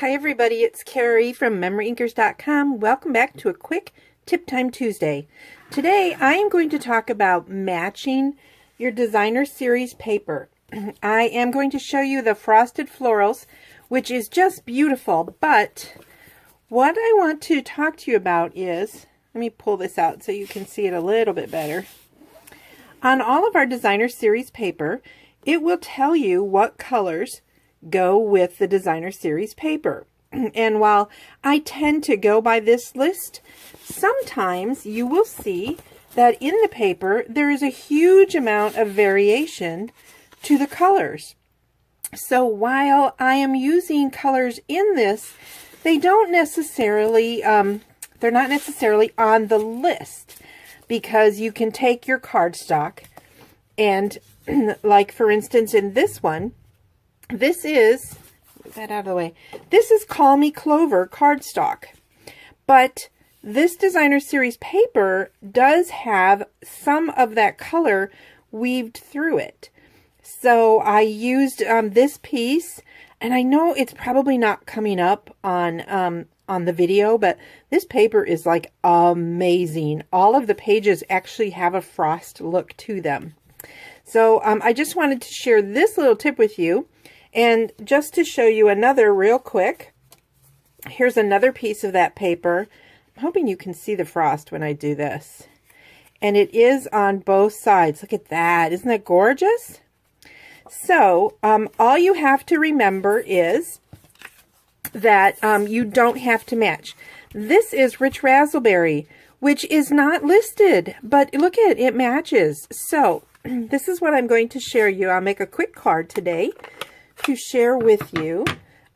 Hi everybody, it's Carrie from MemoryINKers.com. Welcome back to a quick Tip Time Tuesday. Today I am going to talk about matching your designer series paper. I am going to show you the Frosted Florals, which is just beautiful, but what I want to talk to you about is, let me pull this out so you can see it a little bit better. On all of our designer series paper, it will tell you what colors go with the designer series paper. And while I tend to go by this list, sometimes you will see that in the paper there is a huge amount of variation to the colors. So while I am using colors in this, they don't necessarily, they're not necessarily on the list, because you can take your cardstock and like for instance in this one, this is, move that out of the way, this is Call Me Clover cardstock. But this designer series paper does have some of that color weaved through it. So I used this piece, and I know it's probably not coming up on the video, but this paper is like amazing. All of the pages actually have a frost look to them. So I just wanted to share this little tip with you. And just to show you another real quick, here's another piece of that paper. I'm hoping you can see the frost when I do this. And it is on both sides. Look at that. Isn't that gorgeous? So all you have to remember is that you don't have to match. This is Rich Razzleberry, which is not listed, but look at it, it matches. So this is what I'm going to share you. I'll make a quick card today to share with you.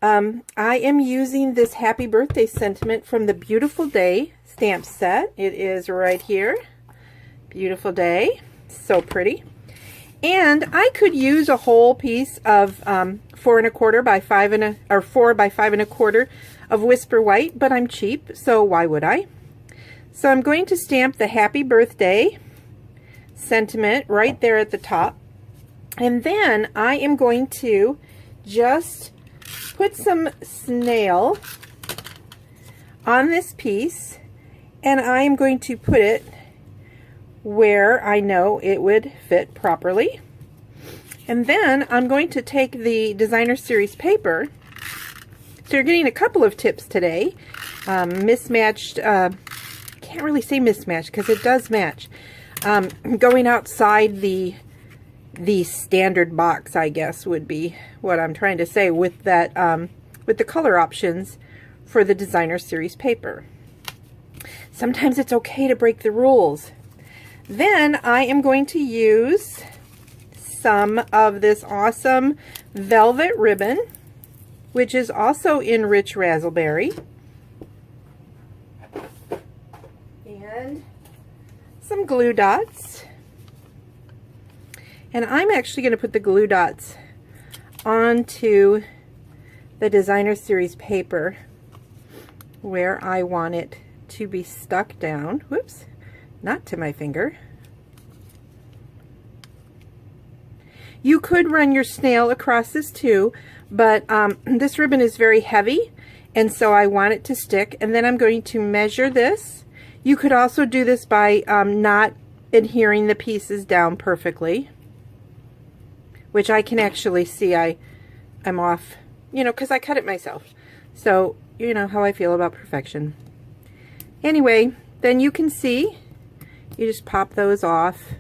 I am using this happy birthday sentiment from the Beautiful Day stamp set. It is right here. Beautiful Day. So pretty. And I could use a whole piece of 4 1/4 by 4 by 5 1/4 of Whisper White, but I'm cheap, so why would I? So I'm going to stamp the happy birthday sentiment right there at the top. And then I am going to just put some snail on this piece, and I am going to put it where I know it would fit properly. And then I'm going to take the designer series paper. So you're getting a couple of tips today. Mismatched, can't really say mismatched because it does match. Going outside the standard box, I guess, would be what I'm trying to say with that, with the color options for the designer series paper. Sometimes it's okay to break the rules. Then I am going to use some of this awesome velvet ribbon, which is also in Rich Razzleberry, and some glue dots. And I'm actually going to put the glue dots onto the designer series paper where I want it to be stuck down. Whoops, not to my finger. You could run your snail across this too, but this ribbon is very heavy, and so I want it to stick. And then I'm going to measure this. You could also do this by not adhering the pieces down perfectly, which I can actually see I'm off, you know, because I cut it myself. So, you know how I feel about perfection. Anyway, then you can see, you just pop those off,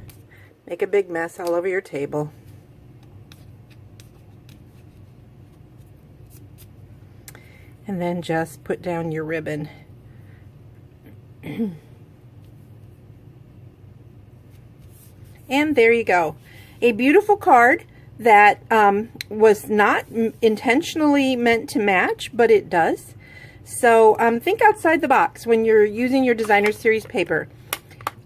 make a big mess all over your table. And then just put down your ribbon. And there you go. A beautiful card that was not intentionally meant to match, but it does. So think outside the box when you're using your designer series paper.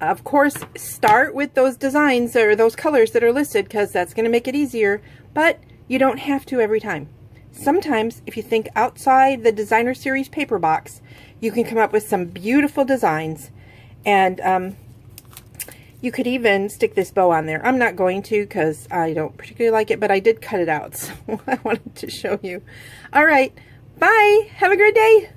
Of course, start with those designs or those colors that are listed, because that's going to make it easier, but you don't have to every time. Sometimes if you think outside the designer series paper box, you can come up with some beautiful designs. And you could even stick this bow on there. I'm not going to because I don't particularly like it, but I did cut it out, so I wanted to show you. All right, Bye. Have a great day.